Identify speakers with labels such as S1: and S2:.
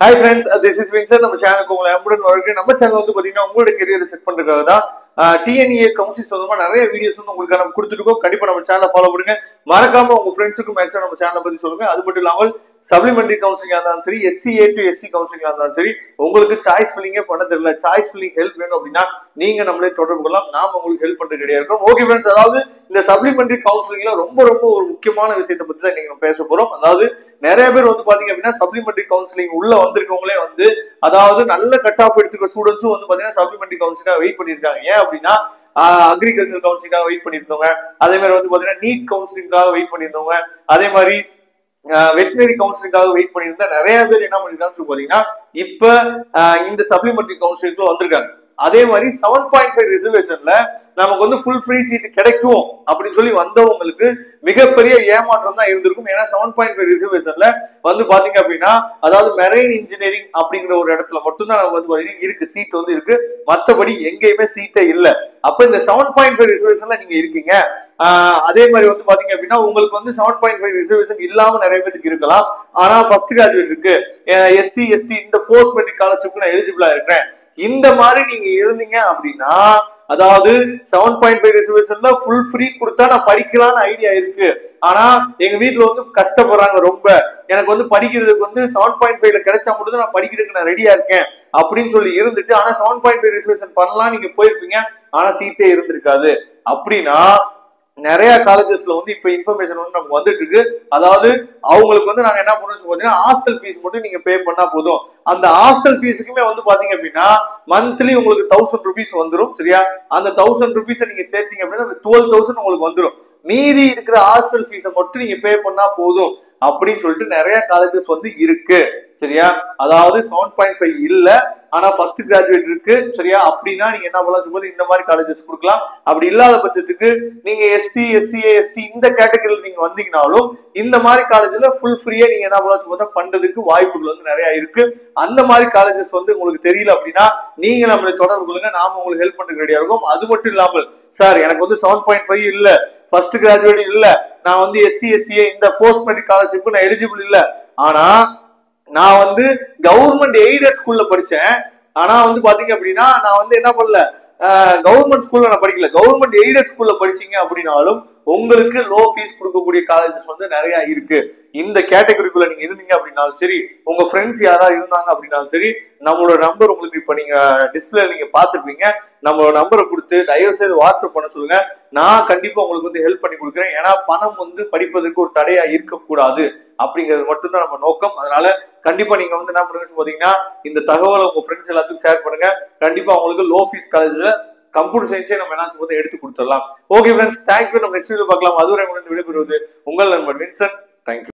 S1: Hi friends, this is Vincent. நம்ம சேனலுக்கு உங்களை அன்புடன் வரவேற்கிறேன். நம்ம சேனல் வந்து பாத்தீங்கன்னா உங்களோட கெரியரை செட் பண்றதுக்காக தான் TNEA கவுன்சிலிங் சொந்தமா நிறைய வீடியோஸ் வந்து உங்களுக்கு நம்ம கொடுத்துருக்கோம். கண்டிப்பா நம்ம சேனலை ஃபாலோ பண்ணுங்க. மறக்காம உங்க ஃப்ரெண்ட்ஸுக்கும் மேக்ஸிமம் நம்ம சேனலை பத்தி சொல்லுங்க. அது மட்டும் இல்லாமல் சப்ளிமெண்டரி கவுன்சிலிங்கா இருந்தாலும் சரி, SCA to SC கவுன்சிலிங்கா இருந்தாலும் சரி, உங்களுக்கு சாய்ஸ் ஃபில்லிங்கே பண்ண தெரியல, சாய்ஸ் ஃபில்லிங் ஹெல்ப் வேணும் அப்படின்னா நீங்க நம்மளே தொடர்பு கொள்ளலாம். நாம உங்களுக்கு ஹெல்ப் பண்றது ரெடியா இருக்கோம். ஓகே ஃப்ரெண்ட்ஸ், அதாவது இந்த சப்ளிமெண்டரி கவுன்சிலிங்ல ரொம்ப ஒரு முக்கியமான விஷயத்தை பத்தி தான் நீங்க பேச போறோம். அதாவது நிறைய பேர் வந்து பாத்தீங்க அப்படின்னா சப்ளிமெண்டரி கவுன்சிலிங் உள்ள வந்திருக்கவங்களே வந்து அதாவது நல்ல கட் ஆஃப் எடுத்துக்க ஸ்டூடெண்ட்ஸும் வந்து பாத்தீங்கன்னா சப்ளிமெண்டரி கவுன்சிலிங்கா வெயிட் பண்ணிருக்காங்க. ஏன் அப்படின்னா அக்ரிகல்ச்சர் கவுன்சிலிங்காக வெயிட் பண்ணிருந்தவங்க, அதே மாதிரி வந்து பாத்தீங்கன்னா நீட் கவுன்சிலிங்காக வெயிட் பண்ணிருந்தவங்க, அதே மாதிரி வெட்டினரி கவுன்சிலிங்காக வெயிட் பண்ணியிருந்தா நிறைய பேர் என்ன பண்ணிருக்காங்கன்னு பாத்தீங்கன்னா இப்ப இந்த சப்ளிமெண்டரி கவுன்சிலிங்ல வந்திருக்காங்க. அதே மாதிரி 7.5 ரிசர்வேஷன்ல நமக்கு வந்து ஃபுல் ஃப்ரீ சீட் கிடைக்கும் அப்படின்னு சொல்லி வந்தவங்களுக்கு மிகப்பெரிய ஏமாற்றம் தான் இருந்திருக்கும். ஏன்னா 7.5 ரிசர்வேஷன்ல வந்து பாத்தீங்க அப்படின்னா அதாவது மெரைன் இன்ஜினியரிங் அப்படிங்கிற ஒரு இடத்துல மட்டும்தான் நம்ம வந்து பாத்தீங்கன்னா இருக்கு, சீட் வந்து இருக்கு, மற்றபடி எங்கேயுமே சீட்டே இல்ல. அப்ப இந்த 7.5 ரிசர்வேஷன்ல நீங்க இருக்கீங்க. அதே மாதிரி வந்து பாத்தீங்க அப்படின்னா உங்களுக்கு வந்து 7.5 ரிசர்வேஷன் இல்லாம நிறைய பேருக்கு இருக்கலாம். ஆனா ஃபர்ஸ்ட் கிராஜுவேட் இருக்கு, SC ST இந்த போஸ்ட் மெட்ரிக் ஸ்காலர்ஷிப்க்கு நான் எலிஜிபிளா இருக்கேன், இந்த மாதிரி நீங்க இருந்தீங்க அப்படின்னா அதாவது 7.5 ரிசர்வேஷன்ல ஃபுல் ஃப்ரீ கொடுத்தா நான் படிக்கலாம்னு ஐடியா இருக்கு, ஆனா எங்க வீட்டுல வந்து கஷ்டப்படுறாங்க ரொம்ப, எனக்கு வந்து படிக்கிறதுக்கு வந்து 7.5ல கிடைச்சா மட்டும் நான் படிக்கிறதுக்கு நான் ரெடியா இருக்கேன் அப்படின்னு சொல்லி இருந்துட்டு ஆனா 7.5 ரிசர்வேஷன் பண்ணலாம் நீங்க போயிருப்பீங்க, ஆனா சீட்டே இருந்திருக்காது. அப்படின்னா நிறைய காலேஜஸ்ல வந்து இப்ப இன்ஃபர்மேஷன் வந்து நமக்கு வந்துட்டு இருக்கு. அதாவது அவங்களுக்கு வந்து நாங்க என்ன பண்ணோம் பாத்தீங்கன்னா ஹாஸ்டல் ஃபீஸ் மட்டும் நீங்க பே பண்ணா போதும். அந்த ஹாஸ்டல் ஃபீஸுக்குமே வந்து பாத்தீங்க அப்படின்னா மந்த்லி உங்களுக்கு 1000 rupees வந்துடும். சரியா? அந்த 1000 rupees நீங்க சேர்த்தீங்க அப்படின்னா 12,000 உங்களுக்கு வந்துடும். மீதி இருக்கிற ஹாஸ்டல் ஃபீஸை மட்டும் நீங்க பே பண்ணா போதும் அப்படின்னு சொல்லிட்டு நிறைய காலேஜஸ் வந்து இருக்கு. சரியா? அதாவது 7.5 இல்ல, ஆனா ஃபர்ஸ்ட் கிராஜுவேட் இருக்கு. சரியா? அப்படின்னா நீங்க என்ன பண்ணலாம் சொல்லும்போது இந்த மாதிரி காலேஜஸ் கொடுக்கலாம். அப்படி இல்லாத பட்சத்துக்கு நீங்க SC SCA ST இந்த கேட்டகரியில் நீங்க வந்தீங்கனாலும் இந்த மாதிரி காலேஜ்ல ஃபுல் ஃப்ரீயா நீங்க என்ன பண்ணலாம் சொல்லும்போது பண்றதுக்கு வாய்ப்புகள் வந்து நிறைய இருக்கு. அந்த மாதிரி காலேஜஸ் வந்து உங்களுக்கு தெரியல அப்படின்னா நீங்க நம்மளை தொடர்பு கொள்ளுங்க, நாம உங்களுக்கு ஹெல்ப் பண்றது ரெடியா இருக்கும். அது மட்டும் இல்லாமல் சார் எனக்கு வந்து 7.5 இல்ல, ஃபர்ஸ்ட் கிராஜுவேட் இல்ல, நான் வந்து SC SCA இந்த போஸ்ட் மெட்ரிக் ஸ்காலர்ஷிப்க்கு நான் எலிஜிபிள் இல்ல, ஆனா நான் வந்து கவர்மெண்ட் எய்டட் ஸ்கூல்ல படிச்சேன், ஆனா வந்து பாத்தீங்க அப்படின்னா நான் வந்து என்ன பண்ணல, கவர்மெண்ட் ஸ்கூல்ல நான் படிக்கல, கவர்மெண்ட் எய்டட் ஸ்கூல்ல படிச்சீங்க அப்படின்னாலும் உங்களுக்கு லோ ஃபீஸ் கொடுக்கக்கூடிய காலேஜஸ் வந்து நிறைய இருக்கு. இந்த கேட்டகரிக்குள்ள நீங்க இருந்தீங்க அப்படின்னாலும் சரி, உங்க ஃப்ரெண்ட்ஸ் யாராவது இருந்தாங்க அப்படின்னாலும் சரி, நம்மளோட நம்பர் உங்களுக்கு இப்ப நீங்க டிஸ்பிளே நீங்க பாத்துருப்பீங்க, நம்மளோட நம்பரை கொடுத்து தயவு செய்து வாட்ஸ்அப் பண்ண சொல்லுங்க. நான் கண்டிப்பா உங்களுக்கு வந்து ஹெல்ப் பண்ணி கொடுக்குறேன். ஏன்னா பணம் வந்து படிப்பதற்கு ஒரு தடையா இருக்கக்கூடாது அப்படிங்கிறது மட்டும்தான் நம்ம நோக்கம். அதனால கண்டிப்பா நீங்க வந்து என்ன பண்ணுங்க பாத்தீங்கன்னா இந்த தகவலை உங்க ஃப்ரெண்ட்ஸ் எல்லாத்துக்கும் ஷேர் பண்ணுங்க. கண்டிப்பா உங்களுக்கு லோ ஃபீஸ் காலேஜ்ல கம்ப்யூட்டர் சயின்ஸே நம்ம என்ன எடுத்து கொடுத்துடலாம். Okay friends, thank you. நம்ம நெக்ஸ்ட் வீடியோ பார்க்கலாம். அதுவரை விடைபெறுவது உங்கள் நண்பன் வின்சென்ட். தேங்க்யூ.